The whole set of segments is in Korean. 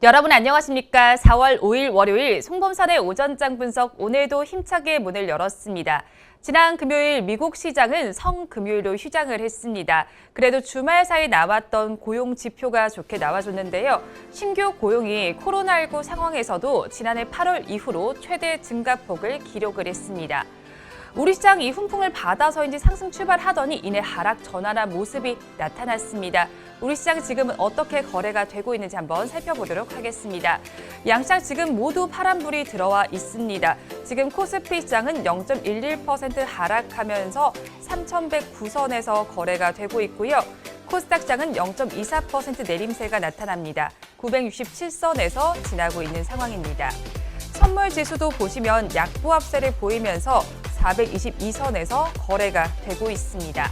여러분 안녕하십니까? 4월 5일 월요일 송범산의 오전장 분석 오늘도 힘차게 문을 열었습니다. 지난 금요일 미국 시장은 성금요일로 휴장을 했습니다. 그래도 주말 사이 나왔던 고용 지표가 좋게 나와줬는데요. 신규 고용이 코로나19 상황에서도 지난해 8월 이후로 최대 증가폭을 기록을 했습니다. 우리 시장 이 훈풍을 받아서인지 상승 출발하더니 이내 하락 전환한 모습이 나타났습니다. 우리 시장 지금은 어떻게 거래가 되고 있는지 한번 살펴보도록 하겠습니다. 양시장 지금 모두 파란불이 들어와 있습니다. 지금 코스피 시장은 0.11% 하락하면서 3,109선에서 거래가 되고 있고요. 코스닥 시장은 0.24% 내림세가 나타납니다. 967선에서 지나고 있는 상황입니다. 선물 지수도 보시면 약보합세를 보이면서 422선에서 거래가 되고 있습니다.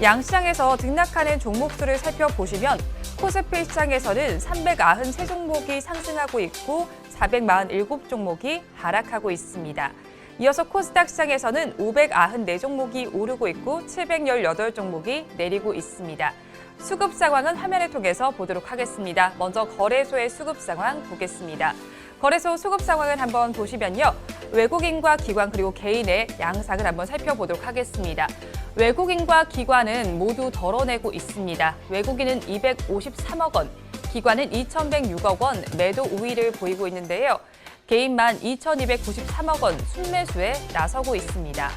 양시장에서 등락하는 종목수를 살펴보시면 코스피 시장에서는 393종목이 상승하고 있고 447종목이 하락하고 있습니다. 이어서 코스닥 시장에서는 594종목이 오르고 있고 718종목이 내리고 있습니다. 수급 상황은 화면을 통해서 보도록 하겠습니다. 먼저 거래소의 수급 상황 보겠습니다. 거래소 수급 상황을 한번 보시면요. 외국인과 기관 그리고 개인의 양상을 한번 살펴보도록 하겠습니다. 외국인과 기관은 모두 덜어내고 있습니다. 외국인은 253억 원, 기관은 2,106억 원 매도 우위를 보이고 있는데요. 개인만 2,293억 원 순매수에 나서고 있습니다.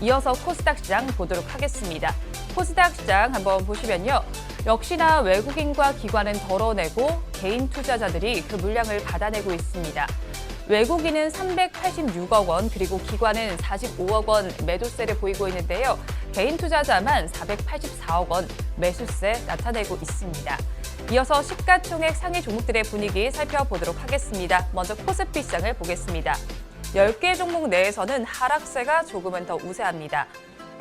이어서 코스닥 시장 보도록 하겠습니다. 코스닥 시장 한번 보시면요. 역시나 외국인과 기관은 덜어내고 개인 투자자들이 그 물량을 받아내고 있습니다. 외국인은 386억 원 그리고 기관은 45억 원 매도세를 보이고 있는데요. 개인 투자자만 484억 원 매수세 나타내고 있습니다. 이어서 시가총액 상위 종목들의 분위기 살펴보도록 하겠습니다. 먼저 코스피 시장을 보겠습니다. 10개 종목 내에서는 하락세가 조금은 더 우세합니다.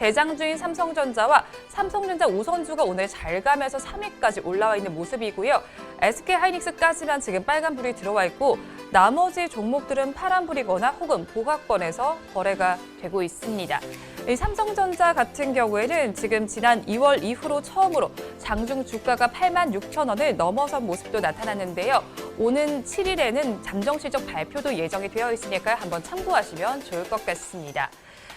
대장주인 삼성전자와 삼성전자 우선주가 오늘 잘 가면서 3위까지 올라와 있는 모습이고요. SK하이닉스까지만 지금 빨간불이 들어와 있고 나머지 종목들은 파란불이거나 혹은 보합권에서 거래가 되고 있습니다. 이 삼성전자 같은 경우에는 지금 지난 2월 이후로 처음으로 장중 주가가 86,000원을 넘어선 모습도 나타났는데요. 오는 7일에는 잠정실적 발표도 예정이 되어 있으니까 한번 참고하시면 좋을 것 같습니다.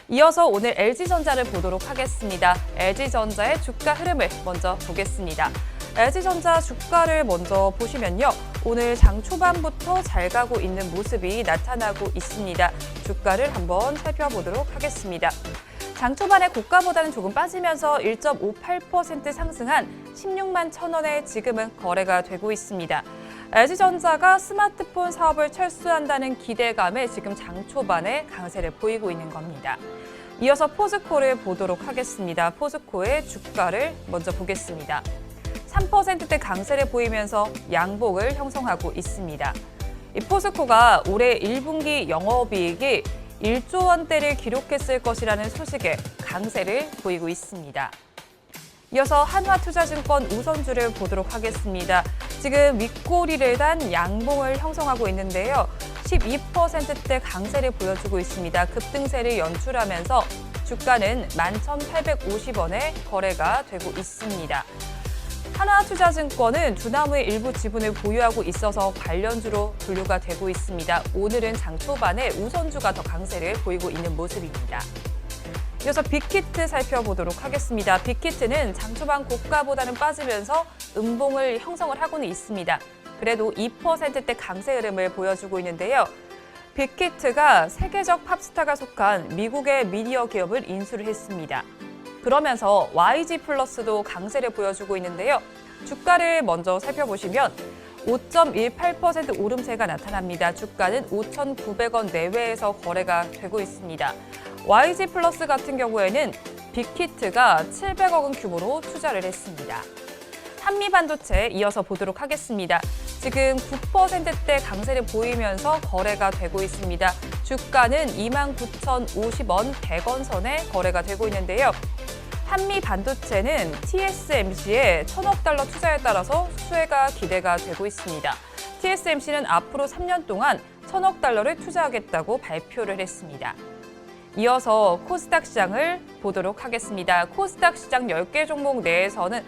이어서 오늘 LG전자를 보도록 하겠습니다. LG전자의 주가 흐름을 먼저 보겠습니다. LG전자 주가를 먼저 보시면요. 오늘 장 초반부터 잘 가고 있는 모습이 나타나고 있습니다. 주가를 한번 살펴보도록 하겠습니다. 장 초반의 고가보다는 조금 빠지면서 1.58% 상승한 16만 1,000원에 지금은 거래가 되고 있습니다. LG전자가 스마트폰 사업을 철수한다는 기대감에 지금 장 초반에 강세를 보이고 있는 겁니다. 이어서 포스코를 보도록 하겠습니다. 포스코의 주가를 먼저 보겠습니다. 3%대 강세를 보이면서 양봉을 형성하고 있습니다. 이 포스코가 올해 1분기 영업이익이 1조 원대를 기록했을 것이라는 소식에 강세를 보이고 있습니다. 이어서 한화투자증권 우선주를 보도록 하겠습니다. 지금 윗꼬리를 단 양봉을 형성하고 있는데요. 12%대 강세를 보여주고 있습니다. 급등세를 연출하면서 주가는 11,850원에 거래가 되고 있습니다. 하나투자증권은 두나무의 일부 지분을 보유하고 있어서 관련주로 분류가 되고 있습니다. 오늘은 장 초반에 우선주가 더 강세를 보이고 있는 모습입니다. 이어서 빅히트 살펴보도록 하겠습니다. 빅히트는 장 초반 고가보다는 빠지면서 음봉을 형성을 하고는 있습니다. 그래도 2%대 강세 흐름을 보여주고 있는데요. 빅히트가 세계적 팝스타가 속한 미국의 미디어 기업을 인수를 했습니다. 그러면서 YG 플러스도 강세를 보여주고 있는데요. 주가를 먼저 살펴보시면 5.18% 오름세가 나타납니다. 주가는 5,900원 내외에서 거래가 되고 있습니다. YG 플러스 같은 경우에는 빅히트가 700억 원 규모로 투자를 했습니다. 한미반도체 이어서 보도록 하겠습니다. 지금 9%대 강세를 보이면서 거래가 되고 있습니다. 주가는 29,050원, 100원 선에 거래가 되고 있는데요. 한미반도체는 TSMC의 1,000억 달러 투자에 따라서 수혜가 기대가 되고 있습니다. TSMC는 앞으로 3년 동안 1,000억 달러를 투자하겠다고 발표를 했습니다. 이어서 코스닥 시장을 보도록 하겠습니다. 코스닥 시장 10개 종목 내에서는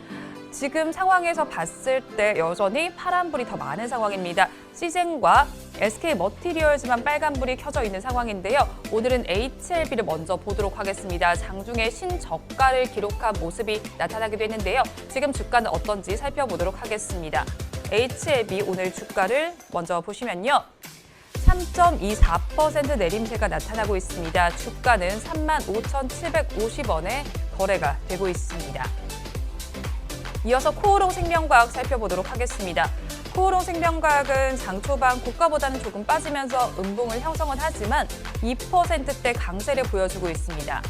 지금 상황에서 봤을 때 여전히 파란불이 더 많은 상황입니다. 시젠과 SK머티리얼즈만 빨간불이 켜져 있는 상황인데요. 오늘은 HLB를 먼저 보도록 하겠습니다. 장중에 신저가를 기록한 모습이 나타나기도 했는데요. 지금 주가는 어떤지 살펴보도록 하겠습니다. HLB 오늘 주가를 먼저 보시면요. 3.24% 내림세가 나타나고 있습니다. 주가는 35,750원에 거래가 되고 있습니다. 이어서 코오롱 생명과학 살펴보도록 하겠습니다. 코오롱 생명과학은 장 초반 고가보다는 조금 빠지면서 음봉을 형성은 하지만 2%대 강세를 보여주고 있습니다.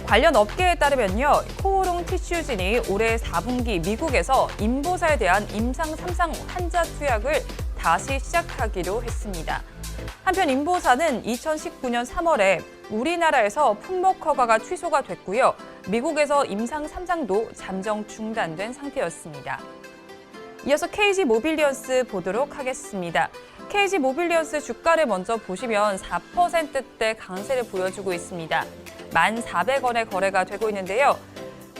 관련 업계에 따르면요, 코오롱 티슈진이 올해 4분기 미국에서 임보사에 대한 임상 3상 환자 투약을 다시 시작하기로 했습니다. 한편 임보사는 2019년 3월에 우리나라에서 품목 허가가 취소가 됐고요. 미국에서 임상 3상도 잠정 중단된 상태였습니다. 이어서 KG모빌리언스 보도록 하겠습니다. KG모빌리언스 주가를 먼저 보시면 4%대 강세를 보여주고 있습니다. 1,400원에 거래가 되고 있는데요.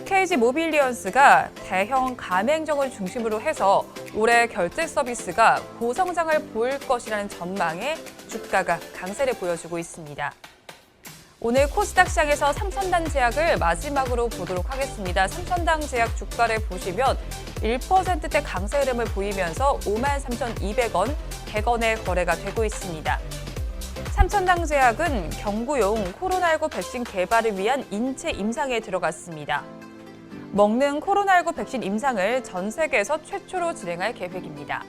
KG모빌리언스가 대형 가맹점을 중심으로 해서 올해 결제 서비스가 고성장을 보일 것이라는 전망에 주가가 강세를 보여주고 있습니다. 오늘 코스닥 시장에서 삼천당 제약을 마지막으로 보도록 하겠습니다. 삼천당 제약 주가를 보시면 1%대 강세 흐름을 보이면서 53,200원, 100원에 거래가 되고 있습니다. 삼천당 제약은 경구용 코로나19 백신 개발을 위한 인체 임상에 들어갔습니다. 먹는 코로나19 백신 임상을 전 세계에서 최초로 진행할 계획입니다.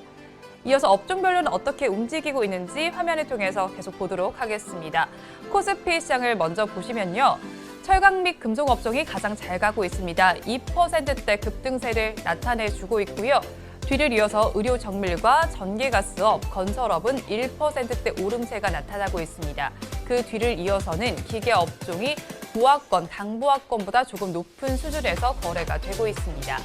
이어서 업종별로는 어떻게 움직이고 있는지 화면을 통해서 계속 보도록 하겠습니다. 코스피 시장을 먼저 보시면요. 철강 및 금속 업종이 가장 잘 가고 있습니다. 2%대 급등세를 나타내주고 있고요. 뒤를 이어서 의료 정밀과 전기가스업, 건설업은 1%대 오름세가 나타나고 있습니다. 그 뒤를 이어서는 기계 업종이 보합권, 당보합권보다 조금 높은 수준에서 거래가 되고 있습니다.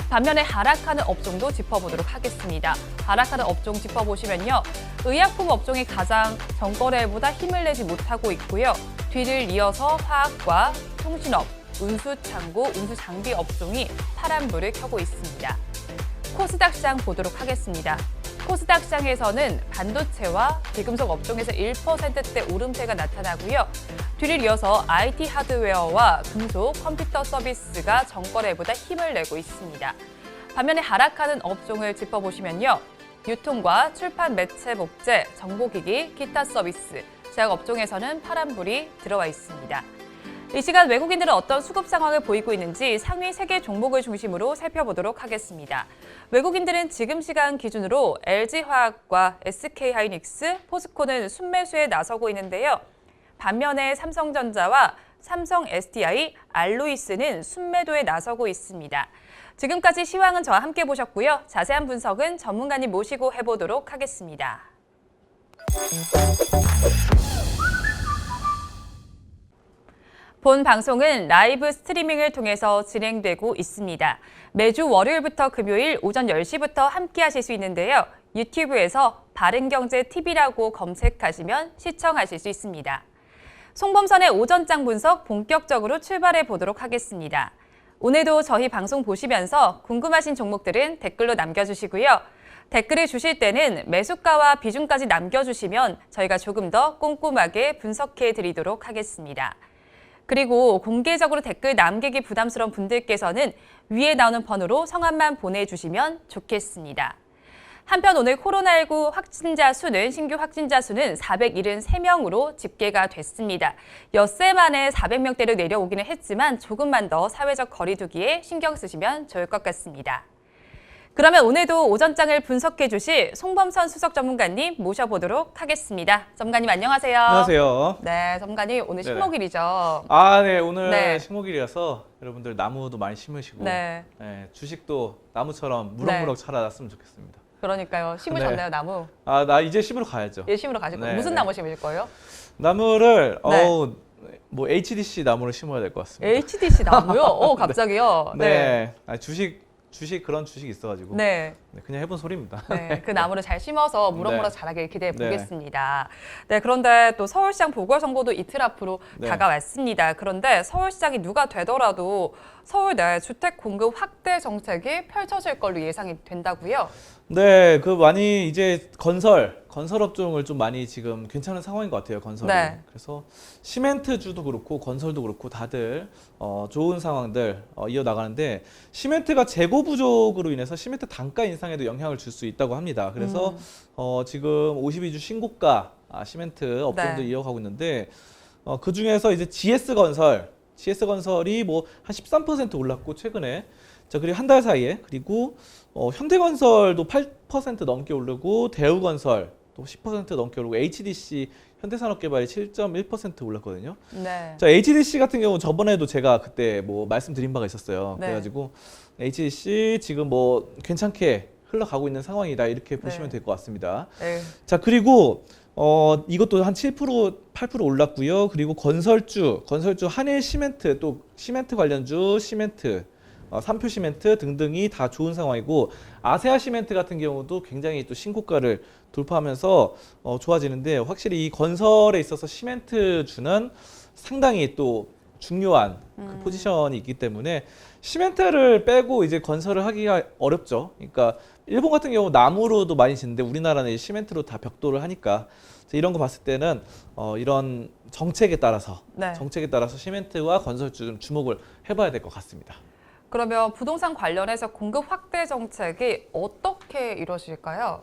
반면에 하락하는 업종도 짚어보도록 하겠습니다. 하락하는 업종 짚어보시면요. 의약품 업종이 가장 전거래보다 힘을 내지 못하고 있고요. 뒤를 이어서 화학과 통신업, 운수창고, 운수장비 업종이 파란불을 켜고 있습니다. 코스닥 시장 보도록 하겠습니다. 코스닥 시장에서는 반도체와 비금속 업종에서 1%대 오름세가 나타나고요. 뒤를 이어서 IT 하드웨어와 금속, 컴퓨터 서비스가 전거래보다 힘을 내고 있습니다. 반면에 하락하는 업종을 짚어보시면요. 유통과 출판, 매체, 복제, 정보기기, 기타 서비스, 제약 업종에서는 파란불이 들어와 있습니다. 이 시간 외국인들은 어떤 수급 상황을 보이고 있는지 상위 3개 종목을 중심으로 살펴보도록 하겠습니다. 외국인들은 지금 시간 기준으로 LG화학과 SK하이닉스, 포스코는 순매수에 나서고 있는데요. 반면에 삼성전자와 삼성 SDI, 알로이스는 순매도에 나서고 있습니다. 지금까지 시황은 저와 함께 보셨고요. 자세한 분석은 전문가님 모시고 해보도록 하겠습니다. 본 방송은 라이브 스트리밍을 통해서 진행되고 있습니다. 매주 월요일부터 금요일 오전 10시부터 함께 하실 수 있는데요. 유튜브에서 바른경제TV라고 검색하시면 시청하실 수 있습니다. 송범선의 오전장 분석 본격적으로 출발해 보도록 하겠습니다. 오늘도 저희 방송 보시면서 궁금하신 종목들은 댓글로 남겨주시고요. 댓글을 주실 때는 매수가와 비중까지 남겨주시면 저희가 조금 더 꼼꼼하게 분석해 드리도록 하겠습니다. 그리고 공개적으로 댓글 남기기 부담스러운 분들께서는 위에 나오는 번호로 성함만 보내주시면 좋겠습니다. 한편 오늘 코로나19 확진자 수는 신규 확진자 수는 473명으로 집계가 됐습니다. 엿새 만에 400명대로 내려오기는 했지만 조금만 더 사회적 거리 두기에 신경 쓰시면 좋을 것 같습니다. 그러면 오늘도 오전장을 분석해 주실 송범선 수석 전문가님 모셔보도록 하겠습니다. 전문가님 안녕하세요. 안녕하세요. 네, 전문가님 오늘 식목일이죠. 네, 오늘 식목일이라서 여러분들 나무도 많이 심으시고 주식도 나무처럼 무럭무럭 자라났으면 좋겠습니다. 그러니까요. 심으셨나요, 나무? 나 이제 심으러 가야죠. 예, 심으러 가실 거예요. 무슨 나무 심으실 거예요? 나무를 뭐 HDC 나무를 심어야 될 것 같습니다. HDC 나무요? 갑자기요? 네. 주식 그런 주식 있어가지고 네, 그냥 해본 소리입니다. 네, 그 나무를 잘 심어서 무럭무럭 네. 자라길 기대해 네. 보겠습니다. 네, 그런데 또 서울시장 보궐선거도 이틀 앞으로 네. 다가왔습니다. 그런데 서울시장이 누가 되더라도 서울 내 주택 공급 확대 정책이 펼쳐질 걸로 예상이 된다고요? 네, 그 많이 이제 건설 업종을 좀 많이 지금 괜찮은 상황인 것 같아요, 건설이. 네. 그래서 시멘트주도 그렇고 건설도 그렇고 다들 좋은 상황들 이어나가는데 시멘트가 재고 부족으로 인해서 시멘트 단가 인상에도 영향을 줄 수 있다고 합니다. 그래서 지금 52주 신고가 시멘트 업종도 네. 이어가고 있는데 그 중에서 이제 GS건설이 뭐 한 13% 올랐고 최근에 자 그리고 한 달 사이에 그리고 현대건설도 8% 넘게 오르고 대우건설 또 10% 넘게 오르고 HDC 현대산업개발이 7.1% 올랐거든요. 네. 자 HDC 같은 경우 저번에도 제가 그때 뭐 말씀드린 바가 있었어요. 네. 그래가지고 HDC 지금 뭐 괜찮게 흘러가고 있는 상황이다 이렇게 보시면 될 것 같습니다. 네. 자 그리고 이것도 한 7%, 8% 올랐고요. 그리고 건설주 한일 시멘트 또 시멘트 관련주 시멘트 삼표 시멘트 등등이 다 좋은 상황이고 아세아 시멘트 같은 경우도 굉장히 또 신고가를 돌파하면서 좋아지는데 확실히 이 건설에 있어서 시멘트주는 상당히 또 중요한 그 포지션이 있기 때문에 시멘트를 빼고 이제 건설을 하기가 어렵죠. 그러니까 일본 같은 경우 나무로도 많이 짓는데 우리나라는 시멘트로 다 벽돌을 하니까 이런 거 봤을 때는 이런 정책에 따라서 네. 시멘트와 건설주 좀 주목을 해봐야 될 것 같습니다. 그러면 부동산 관련해서 공급 확대 정책이 어떻게 이루어질까요?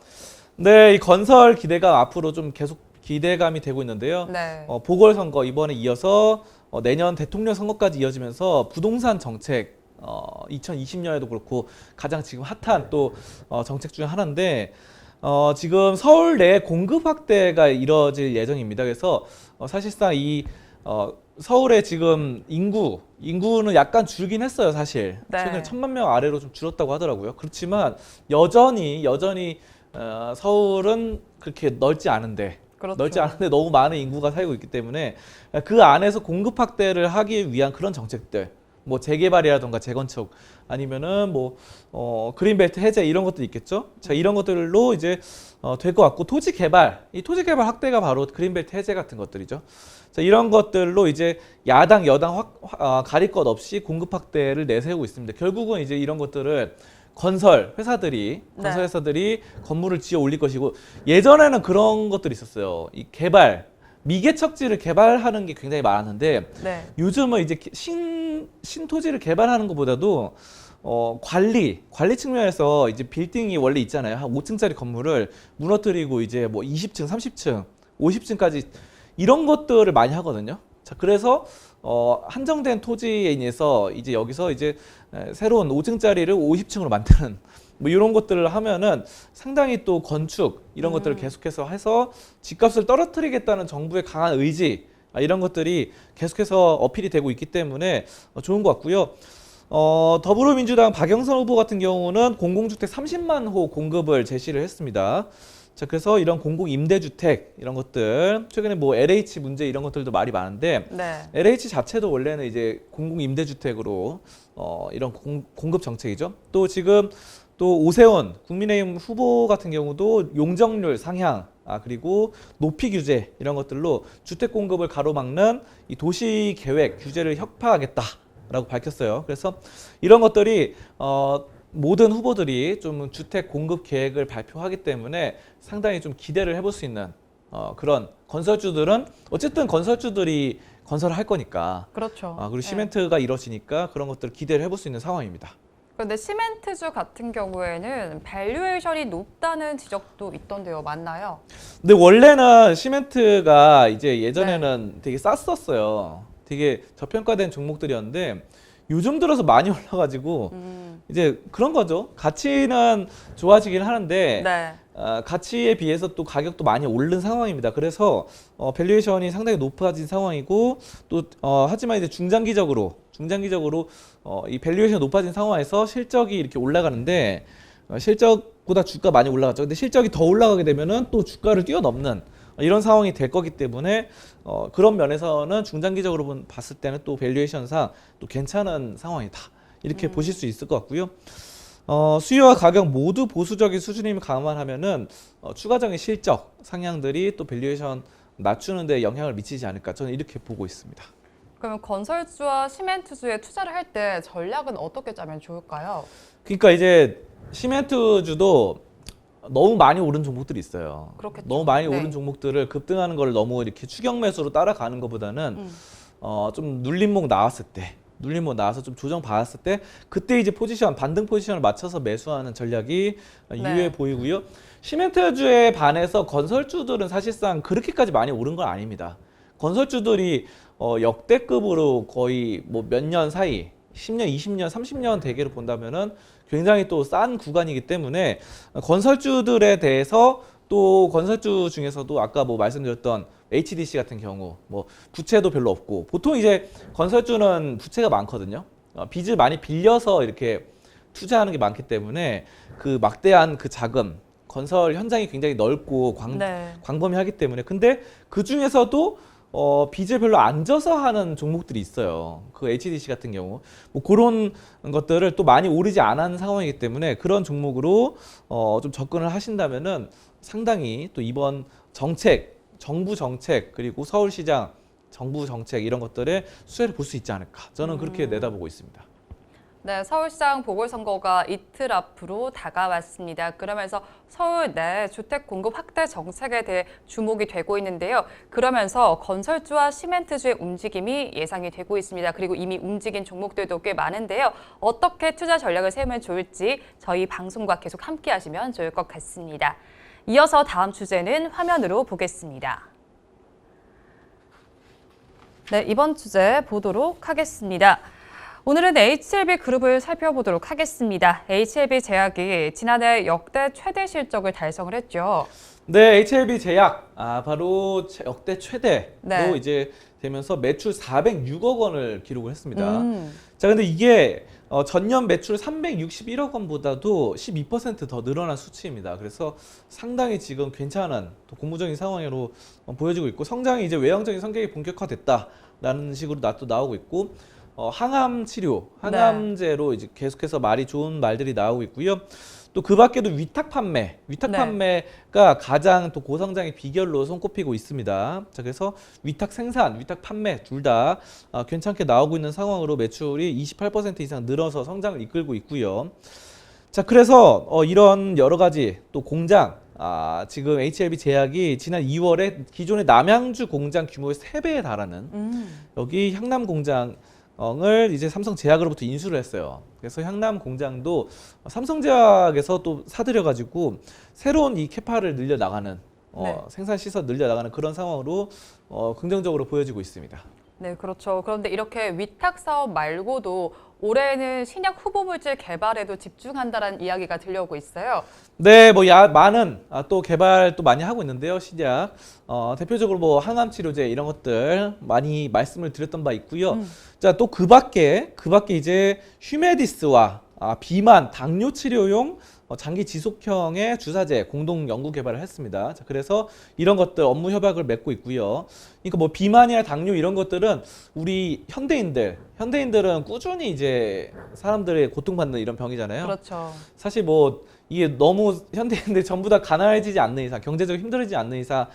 네, 이 건설 기대감 앞으로 좀 계속 기대감이 되고 있는데요. 네. 보궐선거 이번에 이어서 내년 대통령 선거까지 이어지면서 부동산 정책 2020년에도 그렇고 가장 지금 핫한 또 정책 중에 하나인데 지금 서울 내 공급 확대가 이뤄질 예정입니다. 그래서 사실상 이 서울의 지금 인구는 약간 줄긴 했어요, 사실. 네. 최근에 1,000만 명 아래로 좀 줄었다고 하더라고요. 그렇지만 여전히 서울은 그렇게 넓지 않은데 그렇죠. 넓지 않은데 너무 많은 인구가 살고 있기 때문에 그 안에서 공급 확대를 하기 위한 그런 정책들, 뭐 재개발이라던가 재건축 아니면은 뭐 그린벨트 해제 이런 것도 있겠죠. 자 이런 것들로 이제 될 것 같고 토지 개발 확대가 바로 그린벨트 해제 같은 것들이죠. 자 이런 것들로 이제 야당 여당 가릴 것 없이 공급 확대를 내세우고 있습니다. 결국은 이제 이런 것들을 건설 회사들이 건물을 지어 올릴 것이고 예전에는 그런 것들이 있었어요. 이 미개척지를 개발하는 게 굉장히 많았는데 네. 요즘은 이제 신토지를 개발하는 것보다도 관리 측면에서 이제 빌딩이 원래 있잖아요. 한 5층짜리 건물을 무너뜨리고 이제 뭐 20층, 30층, 50층까지 이런 것들을 많이 하거든요. 자, 그래서 한정된 토지에 인해서 이제 여기서 이제 새로운 5층짜리를 50층으로 만드는 뭐 이런 것들을 하면은 상당히 또 건축 이런 것들을 계속해서 해서 집값을 떨어뜨리겠다는 정부의 강한 의지 이런 것들이 계속해서 어필이 되고 있기 때문에 좋은 것 같고요. 더불어민주당 박영선 후보 같은 경우는 공공주택 30만 호 공급을 제시를 했습니다. 자, 그래서 이런 공공임대주택 이런 것들 최근에 뭐 LH 문제 이런 것들도 말이 많은데 네. LH 자체도 원래는 이제 공공임대주택으로 이런 공급 정책이죠. 또 지금 또 오세훈 국민의힘 후보 같은 경우도 용적률 상향 그리고 높이 규제 이런 것들로 주택 공급을 가로막는 이 도시 계획 규제를 혁파하겠다라고 밝혔어요. 그래서 이런 것들이 모든 후보들이 좀 주택 공급 계획을 발표하기 때문에 상당히 좀 기대를 해볼 수 있는 그런 건설주들은 어쨌든 건설주들이 건설을 할 거니까 그렇죠. 그리고 시멘트가 이뤄지니까 그런 것들을 기대를 해볼 수 있는 상황입니다. 그런데 시멘트주 같은 경우에는 밸류에이션이 높다는 지적도 있던데요. 맞나요? 근데 원래는 시멘트가 이제 예전에는 되게 쌌었어요. 되게 저평가된 종목들이었는데 요즘 들어서 많이 올라가지고 이제 그런 거죠. 가치는 좋아지긴 하는데 네. 가치에 비해서 또 가격도 많이 오른 상황입니다. 그래서 밸류에이션이 상당히 높아진 상황이고 또 하지만 이제 중장기적으로 이 밸류에이션이 높아진 상황에서 실적이 이렇게 올라가는데 실적보다 주가 많이 올라갔죠. 근데 실적이 더 올라가게 되면은 또 주가를 뛰어넘는 이런 상황이 될 거기 때문에 그런 면에서는 중장기적으로 봤을 때는 또 밸류에이션상 또 괜찮은 상황이다. 이렇게 보실 수 있을 것 같고요. 수요와 가격 모두 보수적인 수준임을 감안하면은 추가적인 실적 상향들이 또 밸류에이션 낮추는 데 영향을 미치지 않을까 저는 이렇게 보고 있습니다. 그러면 건설주와 시멘트주에 투자를 할 때 전략은 어떻게 짜면 좋을까요? 그러니까 이제 시멘트주도 너무 많이 오른 종목들이 있어요. 그렇겠죠. 너무 많이 네. 오른 종목들을 급등하는 걸 너무 이렇게 추격 매수로 따라가는 것보다는 좀 눌림목 나왔을 때, 눌림목 나와서 좀 조정 받았을 때 그때 이제 포지션 반등 포지션을 맞춰서 매수하는 전략이 유효해 보이고요. 시멘트주에 반해서 건설주들은 사실상 그렇게까지 많이 오른 건 아닙니다. 건설주들이 역대급으로 거의 뭐 몇 년 사이 10년, 20년, 30년 대계로 본다면은 굉장히 또 싼 구간이기 때문에 건설주들에 대해서 또 건설주 중에서도 아까 뭐 말씀드렸던 HDC 같은 경우 뭐 부채도 별로 없고 보통 이제 건설주는 부채가 많거든요. 빚을 많이 빌려서 이렇게 투자하는 게 많기 때문에 그 막대한 그 자금 건설 현장이 굉장히 넓고 네. 광범위하기 때문에 근데 그 중에서도 빚을 별로 안 져서 하는 종목들이 있어요. 그 HDC 같은 경우 뭐 그런 것들을 또 많이 오르지 않은 상황이기 때문에 그런 종목으로 좀 접근을 하신다면은 상당히 또 이번 정책, 정부 정책 그리고 서울시장 정부 정책 이런 것들의 수혜를 볼 수 있지 않을까 저는 그렇게 내다보고 있습니다. 네, 서울시장 보궐선거가 이틀 앞으로 다가왔습니다. 그러면서 서울 내 주택 공급 확대 정책에 대해 주목이 되고 있는데요. 그러면서 건설주와 시멘트주의 움직임이 예상이 되고 있습니다. 그리고 이미 움직인 종목들도 꽤 많은데요. 어떻게 투자 전략을 세우면 좋을지 저희 방송과 계속 함께 하시면 좋을 것 같습니다. 이어서 다음 주제는 화면으로 보겠습니다. 네, 이번 주제 보도록 하겠습니다. 오늘은 HLB 그룹을 살펴보도록 하겠습니다. HLB 제약이 지난해 역대 최대 실적을 달성을 했죠. 네, HLB 제약 바로 역대 최대로 네. 이제 되면서 매출 406억 원을 기록을 했습니다. 자, 근데 이게 전년 매출 361억 원보다도 12% 더 늘어난 수치입니다. 그래서 상당히 지금 괜찮은 또 고무적인 상황으로 보여지고 있고 성장이 이제 외형적인 성격이 본격화됐다라는 식으로 또 나오고 있고 항암 치료, 항암제로 이제 계속해서 말이 좋은 말들이 나오고 있고요. 또 그 밖에도 위탁 판매가 가장 또 고성장의 비결로 손꼽히고 있습니다. 자, 그래서 위탁 생산, 위탁 판매 둘 다 괜찮게 나오고 있는 상황으로 매출이 28% 이상 늘어서 성장을 이끌고 있고요. 자, 그래서 이런 여러 가지 또 공장, 지금 HLB 제약이 지난 2월에 기존의 남양주 공장 규모의 3배에 달하는 여기 향남 공장 을 이제 삼성제약으로부터 인수를 했어요. 그래서 향남 공장도 삼성제약에서 또 사들여가지고 새로운 이 캐파를 늘려나가는 생산 시설 늘려나가는 그런 상황으로 긍정적으로 보여지고 있습니다. 네, 그렇죠. 그런데 이렇게 위탁 사업 말고도 올해는 신약 후보 물질 개발에도 집중한다는 이야기가 들려오고 있어요. 네, 뭐 많은 또 개발 또 많이 하고 있는데요. 신약 대표적으로 뭐 항암 치료제 이런 것들 많이 말씀을 드렸던 바 있고요. 자, 또 그 밖에 이제 휴메디스와 비만 당뇨 치료용 장기 지속형의 주사제 공동 연구 개발을 했습니다. 자, 그래서 이런 것들 업무 협약을 맺고 있고요. 그러니까 뭐 비만이나 당뇨 이런 것들은 우리 현대인들은 꾸준히 이제 사람들의 고통받는 이런 병이잖아요. 그렇죠. 사실 뭐 이게 너무 현대인들 전부 다 가난해지지 않는 이상, 경제적으로 힘들어지지 않는 이상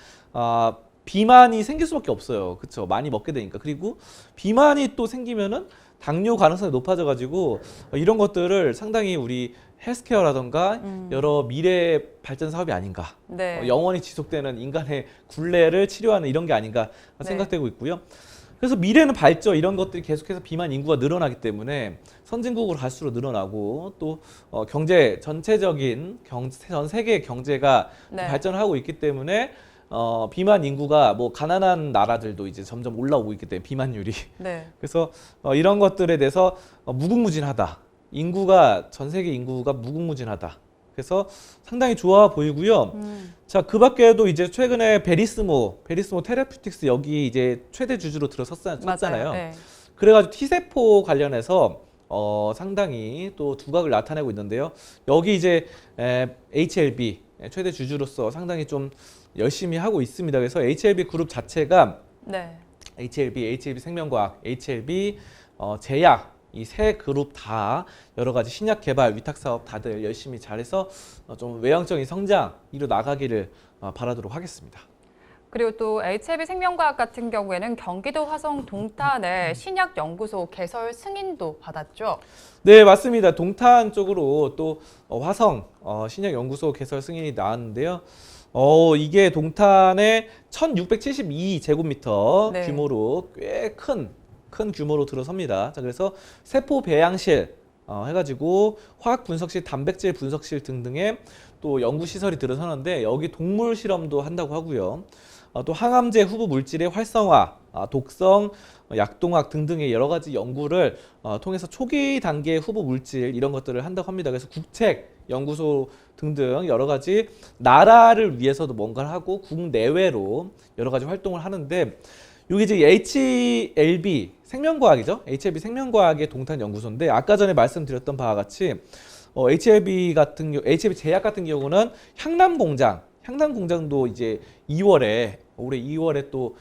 비만이 생길 수밖에 없어요. 그렇죠? 많이 먹게 되니까. 그리고 비만이 또 생기면은 당뇨 가능성이 높아져가지고 이런 것들을 상당히 우리 헬스케어라던가 여러 미래 발전 사업이 아닌가. 네. 영원히 지속되는 인간의 굴레를 치료하는 이런 게 아닌가 생각되고 있고요. 그래서 미래는 밝죠. 이런 것들이 계속해서 비만 인구가 늘어나기 때문에 선진국으로 갈수록 늘어나고 또 경제 전체적인 전 세계 경제가 발전을 하고 있기 때문에 비만 인구가 뭐 가난한 나라들도 이제 점점 올라오고 있기 때문에 비만율이 그래서 이런 것들에 대해서 무궁무진하다. 전 세계 인구가 무궁무진하다. 그래서 상당히 좋아 보이고요. 자, 그 밖에도 이제 최근에 베리스모 테라퓨틱스 여기 이제 최대 주주로 들어섰잖아요. 네. 그래가지고 T세포 관련해서 상당히 또 두각을 나타내고 있는데요. 여기 이제 HLB 최대 주주로서 상당히 좀 열심히 하고 있습니다. 그래서 HLB 그룹 자체가 HLB 생명과학, HLB 제약 이 세 그룹 다 여러 가지 신약 개발, 위탁 사업 다들 열심히 잘해서 좀 외형적인 성장 이루 나가기를 바라도록 하겠습니다. 그리고 또 HLB생명과학 같은 경우에는 경기도 화성 동탄에 신약 연구소 개설 승인도 받았죠. 네, 맞습니다. 동탄 쪽으로 또 화성 신약 연구소 개설 승인이 나왔는데요. 이게 동탄에 1672제곱미터 네. 규모로 꽤 큰 규모로 들어섭니다. 자, 그래서 세포 배양실 해가지고 화학 분석실, 단백질 분석실 등등의 또 연구 시설이 들어서는데 여기 동물 실험도 한다고 하고요. 또 항암제 후보 물질의 활성화, 독성, 약동학 등등의 여러 가지 연구를 통해서 초기 단계 후보 물질 이런 것들을 한다고 합니다. 그래서 국책 연구소 등등 여러 가지 나라를 위해서도 뭔가를 하고 국내외로 여러 가지 활동을 하는데 이게 이제 HLB 생명과학이죠. HLB 생명과학의 동탄 연구소인데 아까 전에 말씀드렸던 바와 같이 HLB 제약 같은 경우는 향남 공장도 이제 올해 2월에 또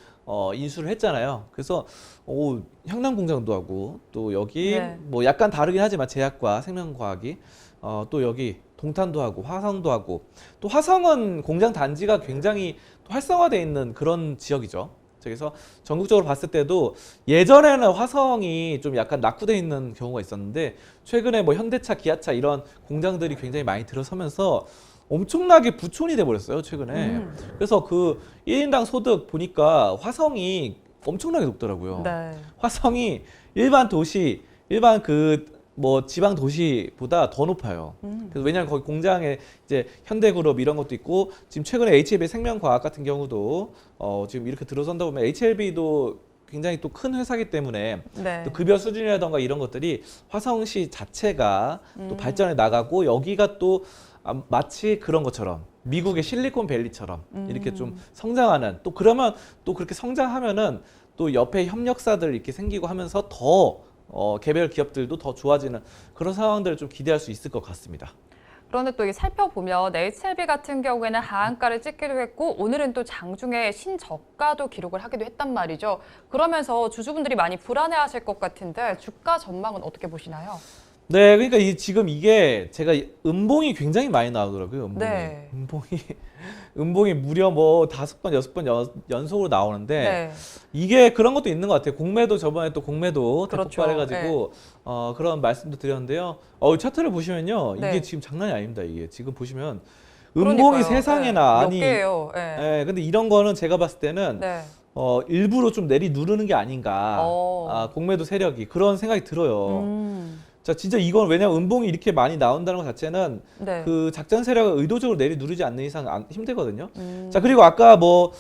인수를 했잖아요. 그래서 향남 공장도 하고 또 여기 네. 뭐 약간 다르긴 하지만 제약과 생명과학이 또 여기 동탄도 하고 화성도 하고 또 화성은 공장 단지가 굉장히 또 활성화되어 있는 그런 지역이죠. 그래서 전국적으로 봤을 때도 예전에는 화성이 좀 약간 낙후되어 있는 경우가 있었는데 최근에 뭐 현대차, 기아차 이런 공장들이 굉장히 많이 들어서면서 엄청나게 부촌이 돼 버렸어요, 최근에. 그래서 그 1인당 소득 보니까 화성이 엄청나게 높더라고요. 네. 화성이 일반 그 뭐 지방 도시보다 더 높아요. 그래서 왜냐하면 거기 공장에 이제 현대그룹 이런 것도 있고 지금 최근에 HLB 생명과학 같은 경우도 지금 이렇게 들어선다 보면 HLB도 굉장히 또 큰 회사기 때문에 네. 또 급여 수준이라던가 이런 것들이 화성시 자체가 또 발전해 나가고 여기가 또 마치 그런 것처럼 미국의 실리콘밸리처럼 이렇게 좀 성장하는 또 그러면 또 그렇게 성장하면은 또 옆에 협력사들 이렇게 생기고 하면서 더 개별 기업들도 더 좋아지는 그런 상황들을 좀 기대할 수 있을 것 같습니다. 그런데 또 이게 살펴보면 HLB 같은 경우에는 하한가를 찍기도 했고 오늘은 또 장중에 신저가도 기록을 하기도 했단 말이죠. 그러면서 주주분들이 많이 불안해하실 것 같은데 주가 전망은 어떻게 보시나요? 네, 그러니까 지금 이게 제가 음봉이 굉장히 많이 나오더라고요. 네. 음봉이 무려 뭐 5번, 6번 연속으로 나오는데 네. 이게 그런 것도 있는 것 같아요. 공매도 저번에 또 공매도 그렇죠. 대폭발해가지고 그런 말씀도 드렸는데요. 차트를 보시면요, 이게 네. 지금 장난이 아닙니다. 이게 지금 보시면 그러니까요. 음봉이 세상에나 몇 아니. 개예요. 네. 예, 근데 이런 거는 제가 봤을 때는 네. 일부러 좀 내리 누르는 게 아닌가. 공매도 세력이 그런 생각이 들어요. 자, 진짜 이건 왜냐면 음봉이 이렇게 많이 나온다는 것 자체는 네. 그 작전 세력을 의도적으로 내리 누르지 않는 이상 힘들거든요. 자, 그리고 아까 뭐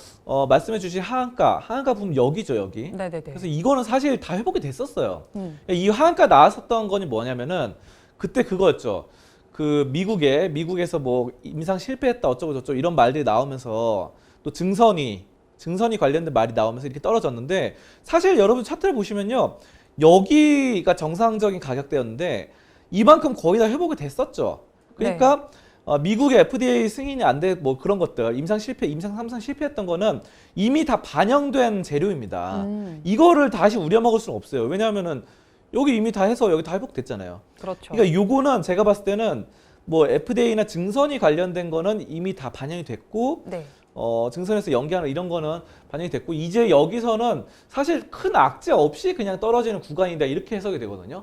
말씀해 주신 하한가 보면 여기죠, 여기. 네네네. 그래서 이거는 사실 다 회복이 됐었어요. 이 하한가 나왔었던 거는 뭐냐면은 그때 그거였죠. 그 미국에서 뭐 임상 실패했다 어쩌고 저쩌고 이런 말들이 나오면서 또 증선이 관련된 말이 나오면서 이렇게 떨어졌는데 사실 여러분 차트를 보시면요. 여기가 정상적인 가격대였는데 이만큼 거의 다 회복이 됐었죠. 그러니까 미국의 FDA 승인이 안 돼 뭐 그런 것들 임상 3상 실패했던 거는 이미 다 반영된 재료입니다. 이거를 다시 우려먹을 수는 없어요. 왜냐하면은 여기 이미 다 해서 여기 다 회복됐잖아요. 그렇죠. 그러니까 요거는 제가 봤을 때는 뭐 FDA나 증선이 관련된 거는 이미 다 반영이 됐고 네. 증선에서 연기하는 이런 거는 반영이 됐고 이제 여기서는 사실 큰 악재 없이 그냥 떨어지는 구간이다 이렇게 해석이 되거든요.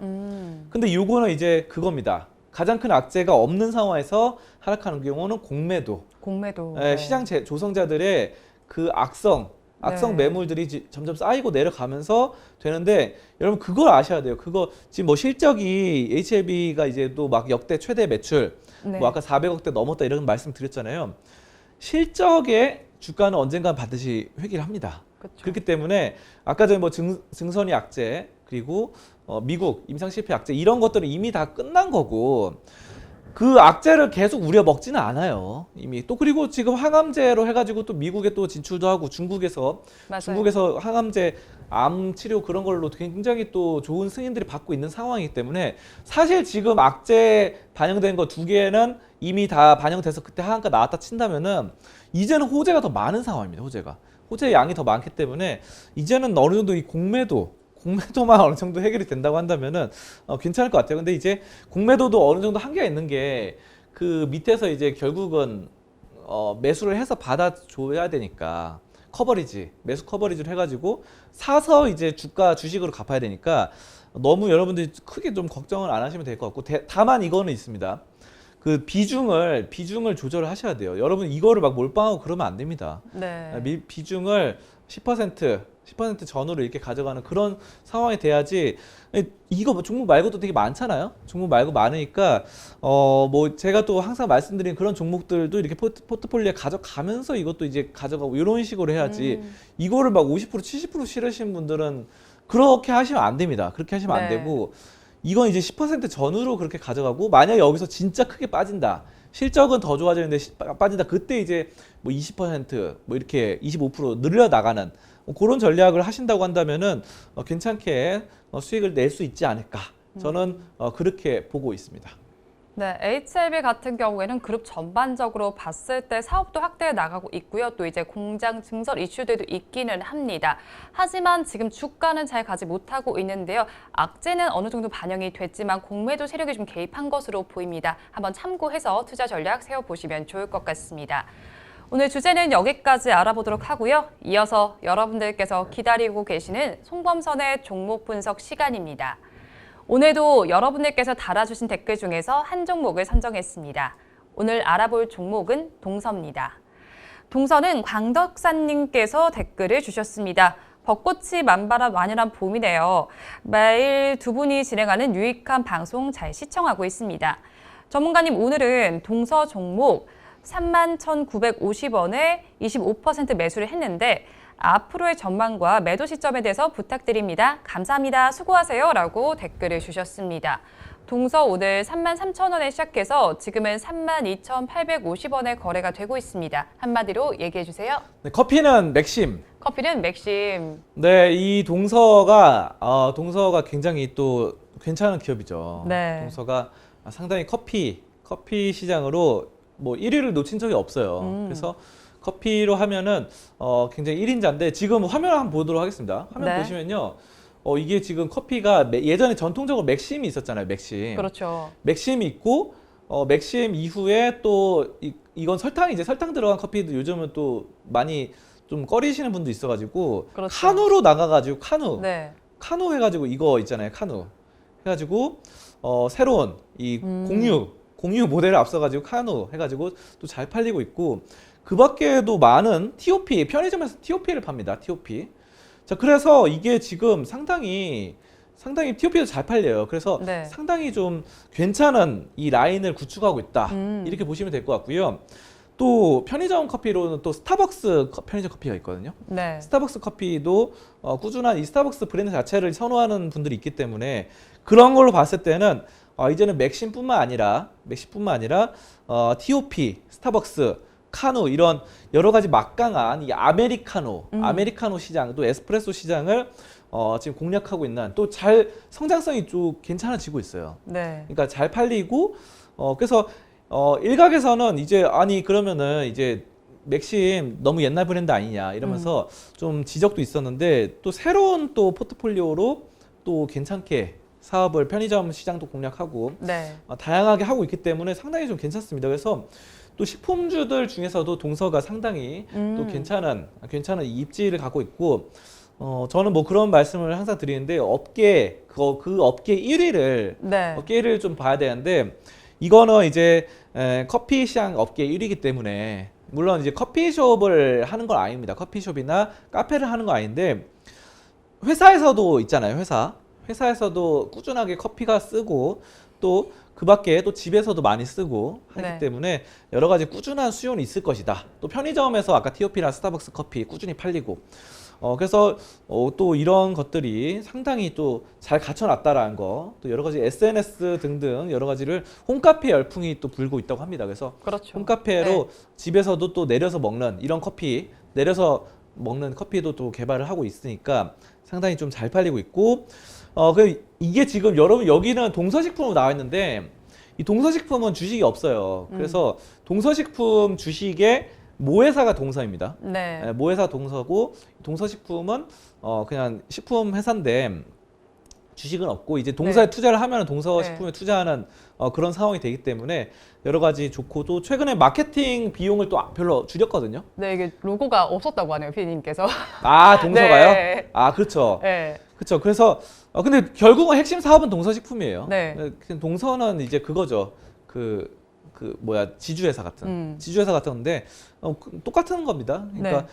근데 요거는 이제 그겁니다. 가장 큰 악재가 없는 상황에서 하락하는 경우는 공매도. 네. 시장 조성자들의 그 악성 네. 매물들이 점점 쌓이고 내려가면서 되는데 여러분 그걸 아셔야 돼요. 그거 지금 뭐 실적이 HLB가 이제 또 막 역대 최대 매출 네. 뭐 아까 400억대 넘었다 이런 말씀 드렸잖아요. 실적의 주가는 언젠간 반드시 회귀를 합니다. 그렇죠. 그렇기 때문에 아까 전에 뭐 증선이 악재 그리고 미국 임상 실패 악재 이런 것들은 이미 다 끝난 거고 그 악재를 계속 우려 먹지는 않아요. 이미 또 그리고 지금 항암제로 해가지고 또 미국에 또 진출도 하고 중국에서 항암제 암 치료 그런 걸로 굉장히 또 좋은 승인들이 받고 있는 상황이기 때문에 사실 지금 악재 반영된 거 2개는 이미 다 반영돼서 그때 하한가 나왔다 친다면은 이제는 호재가 더 많은 상황입니다. 호재의 양이 더 많기 때문에 이제는 어느 정도 이 공매도 공매도만 어느 정도 해결이 된다고 한다면은 괜찮을 것 같아요. 근데 이제 공매도도 어느 정도 한계가 있는 게 그 밑에서 이제 결국은 매수를 해서 받아줘야 되니까 커버리지, 매수 커버리지를 해가지고 사서 이제 주식으로 갚아야 되니까 너무 여러분들이 크게 좀 걱정을 안 하시면 될 것 같고, 다만 이거는 있습니다. 그 비중을 조절을 하셔야 돼요. 여러분 이거를 막 몰빵하고 그러면 안 됩니다. 네. 비중을 10% 전후로 이렇게 가져가는 그런 상황이 돼야지. 이거 뭐 종목 말고도 되게 많잖아요. 종목 말고 많으니까 뭐 제가 또 항상 말씀드린 그런 종목들도 이렇게 포트폴리오에 가져가면서 이것도 이제 가져가고 이런 식으로 해야지. 이거를 막 50% 70% 실으신 분들은 그렇게 하시면 안 됩니다. 그렇게 하시면 안 네. 되고, 이건 이제 10% 전후로 그렇게 가져가고, 만약 여기서 진짜 크게 빠진다, 실적은 더 좋아지는데 빠진다, 그때 이제 뭐 20%뭐 이렇게 25% 늘려 나가는 그런 전략을 하신다고 한다면은 괜찮게 수익을 낼 수 있지 않을까, 저는 그렇게 보고 있습니다. 네, HLB 같은 경우에는 그룹 전반적으로 봤을 때 사업도 확대해 나가고 있고요. 또 이제 공장 증설 이슈들도 있기는 합니다. 하지만 지금 주가는 잘 가지 못하고 있는데요. 악재는 어느 정도 반영이 됐지만 공매도 세력이 좀 개입한 것으로 보입니다. 한번 참고해서 투자 전략 세워보시면 좋을 것 같습니다. 오늘 주제는 여기까지 알아보도록 하고요. 이어서 여러분들께서 기다리고 계시는 송범선의 종목 분석 시간입니다. 오늘도 여러분들께서 달아주신 댓글 중에서 한 종목을 선정했습니다. 오늘 알아볼 종목은 동서입니다. 동서는 광덕산님께서 댓글을 주셨습니다. 벚꽃이 만발한 완연한 봄이네요. 매일 두 분이 진행하는 유익한 방송 잘 시청하고 있습니다. 전문가님, 오늘은 동서 종목 31,950원에 25% 매수를 했는데 앞으로의 전망과 매도 시점에 대해서 부탁드립니다. 감사합니다. 수고하세요. 라고 댓글을 주셨습니다. 동서 오늘 33,000원에 시작해서 지금은 32,850원에 거래가 되고 있습니다. 한마디로 얘기해 주세요. 네, 커피는 맥심. 커피는 맥심. 네, 이 동서가 굉장히 또 괜찮은 기업이죠. 네. 동서가 상당히 커피 시장으로 뭐 1위를 놓친 적이 없어요. 그래서 커피로 하면은 굉장히 1인자인데, 지금 화면 한번 보도록 하겠습니다. 화면 네. 보시면요. 이게 지금 커피가 예전에 전통적으로 맥심이 있었잖아요. 맥심. 그렇죠. 맥심이 있고 맥심 이후에 또 이건 설탕 들어간 커피도 요즘은 또 많이 좀 꺼리시는 분도 있어가지고 그렇죠. 카누로 나가가지고 카누 네. 해가지고 이거 있잖아요. 카누 해가지고 새로운 이 공유 모델을 앞서가지고 카누 해가지고 또 잘 팔리고 있고, 그 밖에도 많은 TOP, 편의점에서 TOP를 팝니다. TOP. 자, 그래서 이게 지금 상당히 TOP도 잘 팔려요. 그래서 네. 상당히 좀 괜찮은 이 라인을 구축하고 있다. 이렇게 보시면 될 것 같고요. 또 편의점 커피로는 또 스타벅스 편의점 커피가 있거든요. 네. 스타벅스 커피도 꾸준한 이 스타벅스 브랜드 자체를 선호하는 분들이 있기 때문에 그런 걸로 봤을 때는 이제는 맥심뿐만 아니라 TOP, 스타벅스, 카누 이런 여러 가지 막강한 이 아메리카노 시장, 또 에스프레소 시장을 지금 공략하고 있는, 또 잘 성장성이 좀 괜찮아지고 있어요. 네. 그러니까 잘 팔리고 그래서 일각에서는 이제 그러면은 이제 맥심 너무 옛날 브랜드 아니냐 이러면서 좀 지적도 있었는데, 또 새로운 또 포트폴리오로 또 괜찮게 사업을 편의점 시장도 공략하고 네. 다양하게 하고 있기 때문에 상당히 좀 괜찮습니다. 그래서 또 식품주들 중에서도 동서가 상당히 또 괜찮은 입지를 갖고 있고, 저는 뭐 그런 말씀을 항상 드리는데, 그 업계 1위를 네. 업계 1위를 좀 봐야 되는데, 이거는 이제 커피 시장 업계 1위이기 때문에, 물론 이제 커피숍을 하는 건 아닙니다. 커피숍이나 카페를 하는 건 아닌데, 회사에서도 있잖아요. 회사에서도 꾸준하게 커피가 쓰고, 또 그 밖에 또 집에서도 많이 쓰고 하기 네. 때문에 여러 가지 꾸준한 수요는 있을 것이다. 또 편의점에서 아까 TOP나 스타벅스 커피 꾸준히 팔리고, 그래서 또 이런 것들이 상당히 또 잘 갖춰놨다라는 거, 또 여러 가지 SNS 등등 여러 가지를, 홈카페 열풍이 또 불고 있다고 합니다. 그래서 그렇죠. 홈카페로 네. 집에서도 또 내려서 먹는 이런 커피, 내려서 먹는 커피도 또 개발을 하고 있으니까 상당히 좀 잘 팔리고 있고, 이게 지금 여러분 여기는 동서식품으로 나와 있는데, 이 동서식품은 주식이 없어요. 그래서 동서식품 주식에 모회사가 동서입니다. 네. 예, 모회사 동서고 동서식품은 그냥 식품 회사인데 주식은 없고 이제 동서에 네. 투자를 하면 동서식품에 네. 투자하는 그런 상황이 되기 때문에 여러 가지 좋고 또 최근에 마케팅 비용을 또 별로 줄였거든요. 네, 이게 로고가 없었다고 하네요, 피디님께서. 아, 동서가요? 네. 아, 그렇죠. 네. 그렇죠. 그래서 근데 결국은 핵심 사업은 동서식품이에요. 네. 동서는 이제 그거죠. 지주회사 같은 지주회사 같은 건데 똑같은 겁니다. 그러니까 네.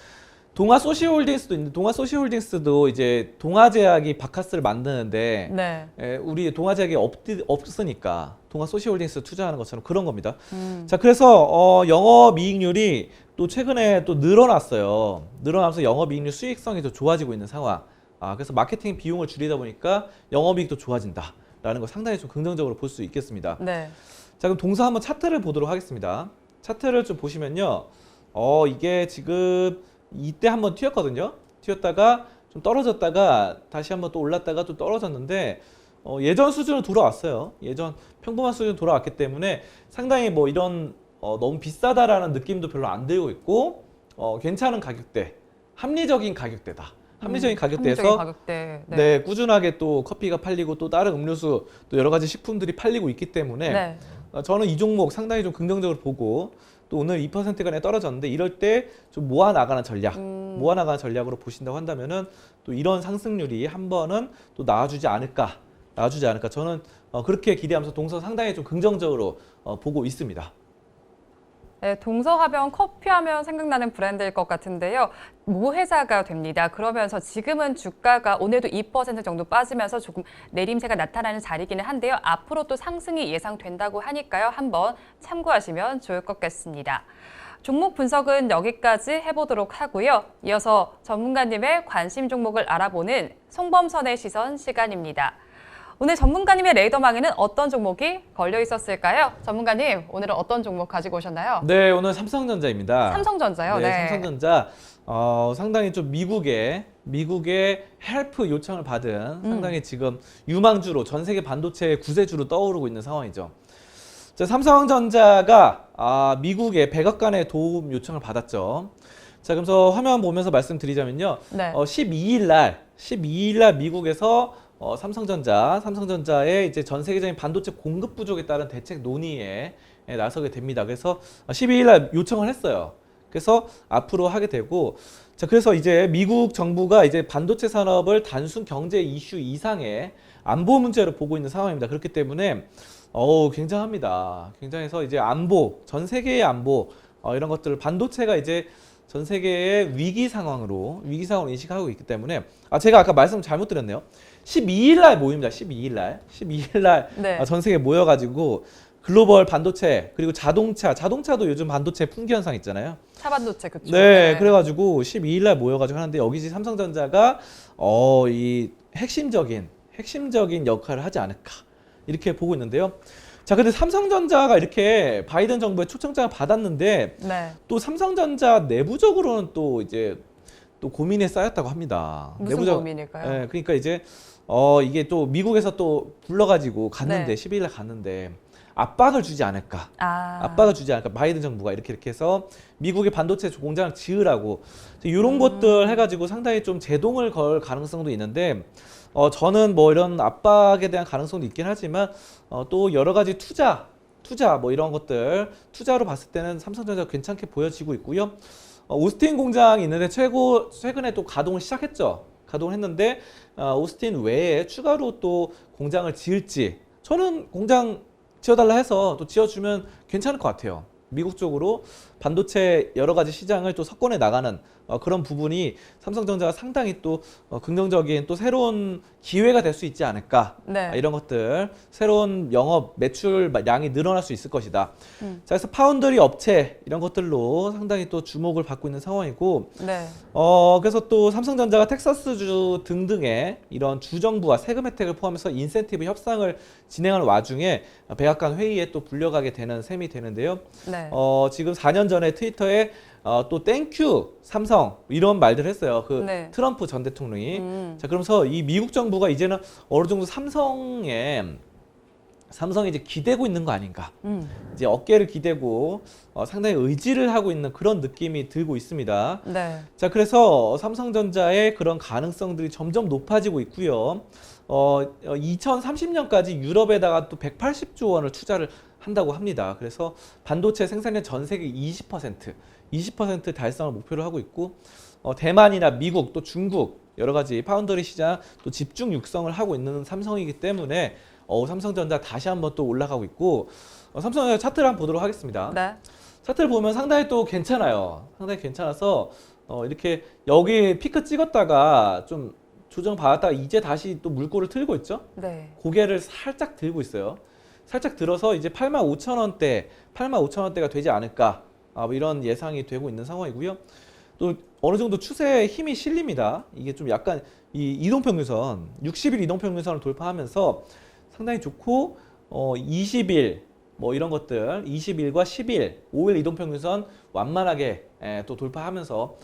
동아 소시홀딩스도 있는데 동아 소시홀딩스도 이제 동아제약이 바카스를 만드는데 네. 우리 동아제약이 없으니까 동아 소시홀딩스 투자하는 것처럼 그런 겁니다. 음. 자, 그래서 영업이익률이 또 최근에 또 늘어났어요. 늘어나면서 영업이익률 수익성이 더 좋아지고 있는 상황. 그래서 마케팅 비용을 줄이다 보니까 영업이익도 좋아진다라는 거 상당히 좀 긍정적으로 볼 수 있겠습니다. 네. 자, 그럼 동서 한번 차트를 보도록 하겠습니다. 차트를 좀 보시면요. 이게 지금 이때 한번 튀었거든요. 튀었다가 좀 떨어졌다가 다시 한번 또 올랐다가 또 떨어졌는데 예전 수준으로 돌아왔어요. 예전 평범한 수준으로 돌아왔기 때문에 상당히 뭐 이런 너무 비싸다라는 느낌도 별로 안 들고 있고 괜찮은 가격대, 합리적인 가격대다. 합리적인 가격대에서 합리적인 가격대. 네. 네, 꾸준하게 또 커피가 팔리고 또 다른 음료수 또 여러 가지 식품들이 팔리고 있기 때문에 네. 저는 이 종목 상당히 좀 긍정적으로 보고 또 오늘 2%가량 떨어졌는데 이럴 때 좀 모아나가는 전략, 모아나가는 전략으로 보신다고 한다면은 또 이런 상승률이 한 번은 또 나와주지 않을까 저는 그렇게 기대하면서 동서 상당히 좀 긍정적으로 보고 있습니다. 네, 동서하면 커피하면 생각나는 브랜드일 것 같은데요. 모회사가 됩니다. 그러면서 지금은 주가가 오늘도 2% 정도 빠지면서 조금 내림세가 나타나는 자리기는 한데요. 앞으로 또 상승이 예상된다고 하니까요. 한번 참고하시면 좋을 것 같습니다. 종목 분석은 여기까지 해보도록 하고요. 이어서 전문가님의 관심 종목을 알아보는 송범선의 시선 시간입니다. 오늘 전문가님의 레이더망에는 어떤 종목이 걸려 있었을까요? 전문가님, 오늘은 어떤 종목 가지고 오셨나요? 네, 오늘 삼성전자입니다. 삼성전자요? 네, 네. 삼성전자 상당히 좀 미국의 헬프 요청을 받은 상당히 지금 유망주로 전 세계 반도체 구세주로 떠오르고 있는 상황이죠. 자, 삼성전자가 미국의 백악관의 도움 요청을 받았죠. 자, 그래서 화면 보면서 말씀드리자면요. 네. 12일 날 미국에서 삼성전자의 이제 전 세계적인 반도체 공급 부족에 따른 대책 논의에 나서게 됩니다. 그래서 12일 날 요청을 했어요. 그래서 앞으로 하게 되고, 자, 그래서 이제 미국 정부가 이제 반도체 산업을 단순 경제 이슈 이상의 안보 문제로 보고 있는 상황입니다. 그렇기 때문에 굉장합니다. 굉장해서 이제 안보, 전 세계의 안보 이런 것들을 반도체가 이제 전 세계의 위기 상황으로 인식하고 있기 때문에 제가 아까 말씀 잘못 드렸네요. 12일 날 모입니다. 12일 날 네. 전 세계 모여가지고 글로벌 반도체 그리고 자동차도 요즘 반도체 품귀 현상 있잖아요. 차반도체 그쵸? 네, 그래가지고 12일 날 모여가지고 하는데 여기 삼성전자가 이 핵심적인 역할을 하지 않을까 이렇게 보고 있는데요. 자, 근데 삼성전자가 이렇게 바이든 정부의 초청장을 받았는데 네. 또 삼성전자 내부적으로는 또 이제 또 고민에 쌓였다고 합니다. 무슨 고민일까요? 네, 그러니까 이제 이게 또 미국에서 또 불러가지고 갔는데 네. 12일날 갔는데 압박을 주지 않을까. 압박을 주지 않을까. 바이든 정부가 이렇게 해서 미국의 반도체 공장을 지으라고 이런 것들 해가지고 상당히 좀 제동을 걸 가능성도 있는데 저는 뭐 이런 압박에 대한 가능성도 있긴 하지만 또 여러 가지 투자 뭐 이런 것들 투자로 봤을 때는 삼성전자가 괜찮게 보여지고 있고요. 오스틴 공장이 있는데 최근에 또 가동을 시작했죠. 가동을 했는데 오스틴 외에 추가로 또 공장을 지을지 저는 공장 지어달라 해서 또 지어주면 괜찮을 것 같아요. 미국 쪽으로 반도체 여러 가지 시장을 또 석권해 나가는 그런 부분이 삼성전자가 상당히 또 긍정적인 또 새로운 기회가 될 수 있지 않을까. 네. 이런 것들 새로운 영업 매출량이 늘어날 수 있을 것이다. 자, 그래서 파운드리 업체 이런 것들로 상당히 또 주목을 받고 있는 상황이고 네. 그래서 또 삼성전자가 텍사스주 등등의 이런 주정부와 세금 혜택을 포함해서 인센티브 협상을 진행하는 와중에 백악관 회의에 또 불려가게 되는 셈이 되는데요. 네. 지금 4년 전에 트위터에 또 땡큐 삼성 이런 말들을 했어요. 네. 트럼프 전 대통령이. 자, 그러면서 이 미국 정부가 이제는 어느 정도 삼성의 삼성이 이제 기대고 있는 거 아닌가. 이제 어깨를 기대고 상당히 의지를 하고 있는 그런 느낌이 들고 있습니다. 네. 자, 그래서 삼성전자의 그런 가능성들이 점점 높아지고 있고요. 2030년까지 유럽에다가 또 180조 원을 투자를 한다고 합니다. 그래서 반도체 생산량 전 세계 20% 달성을 목표로 하고 있고, 대만이나 미국 또 중국 여러 가지 파운더리 시장 또 집중 육성을 하고 있는 삼성이기 때문에 삼성전자 다시 한번 또 올라가고 있고, 삼성전자 차트를 한번 보도록 하겠습니다. 네. 차트를 보면 상당히 또 괜찮아요. 상당히 괜찮아서 이렇게 여기 피크 찍었다가 좀 조정 받았다가 이제 다시 또 물꼬를 틀고 있죠. 네. 고개를 살짝 들고 있어요. 살짝 들어서 이제 85,000원대, 85,000원대가 되지 않을까, 뭐 이런 예상이 되고 있는 상황이고요. 또 어느 정도 추세에 힘이 실립니다. 이게 좀 약간 이 이동평균선, 60일 이동평균선을 돌파하면서 상당히 좋고, 20일 뭐 이런 것들, 20일과 10일, 5일 이동평균선 완만하게 또 돌파하면서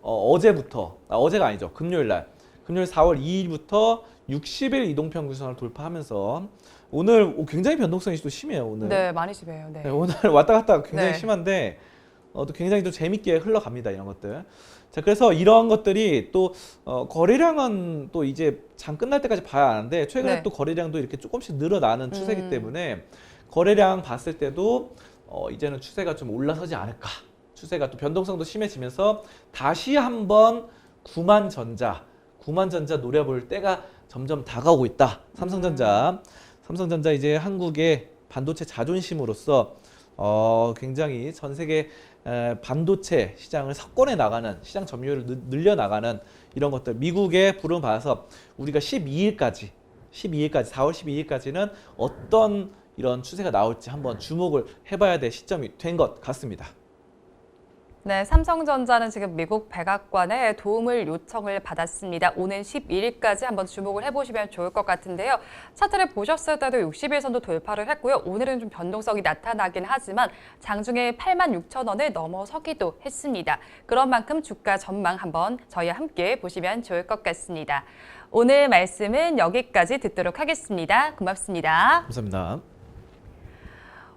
어제부터, 어제가 아니죠, 금요일 4월 2일부터 60일 이동평균선을 돌파하면서 오늘 굉장히 변동성이 또 심해요. 오늘. 네, 많이 심해요. 네. 네, 오늘 왔다 갔다 굉장히 네. 심한데 또 굉장히 또 재밌게 흘러갑니다. 이런 것들. 자, 그래서 이런 것들이 또 거래량은 또 이제 장 끝날 때까지 봐야 하는데 최근에 네. 또 거래량도 이렇게 조금씩 늘어나는 추세이기 때문에 거래량 봤을 때도 이제는 추세가 좀 올라서지 않을까. 추세가 또 변동성도 심해지면서 다시 한번 9만 전자 노려볼 때가 점점 다가오고 있다. 삼성전자 이제 한국의 반도체 자존심으로서 굉장히 전 세계 반도체 시장을 석권해 나가는, 시장 점유율을 늘려 나가는 이런 것들, 미국의 부름 받아서 우리가 4월 12일까지는 어떤 이런 추세가 나올지 한번 주목을 해봐야 될 시점이 된 것 같습니다. 네, 삼성전자는 지금 미국 백악관에 도움을 요청을 받았습니다. 오는 12일까지 한번 주목을 해보시면 좋을 것 같은데요. 차트를 보셨을 때도 60일선도 돌파를 했고요. 오늘은 좀 변동성이 나타나긴 하지만 장중에 86,000원을 넘어서기도 했습니다. 그런 만큼 주가 전망 한번 저희와 함께 보시면 좋을 것 같습니다. 오늘 말씀은 여기까지 듣도록 하겠습니다. 고맙습니다. 감사합니다.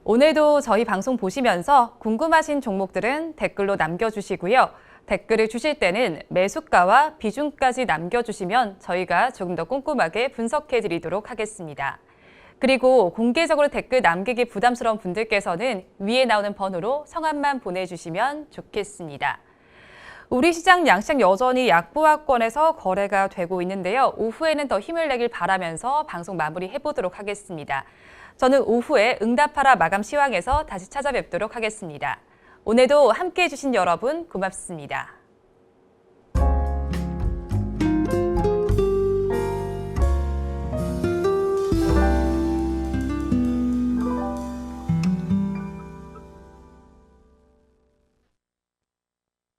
오늘도 저희 방송 보시면서 궁금하신 종목들은 댓글로 남겨주시고요. 댓글을 주실 때는 매수가와 비중까지 남겨주시면 저희가 조금 더 꼼꼼하게 분석해드리도록 하겠습니다. 그리고 공개적으로 댓글 남기기 부담스러운 분들께서는 위에 나오는 번호로 성함만 보내주시면 좋겠습니다. 우리 시장 양시장 여전히 약보합권에서 거래가 되고 있는데요. 오후에는 더 힘을 내길 바라면서 방송 마무리해보도록 하겠습니다. 저는 오후에 응답하라 마감 시황에서 다시 찾아뵙도록 하겠습니다. 오늘도 함께해 주신 여러분 고맙습니다.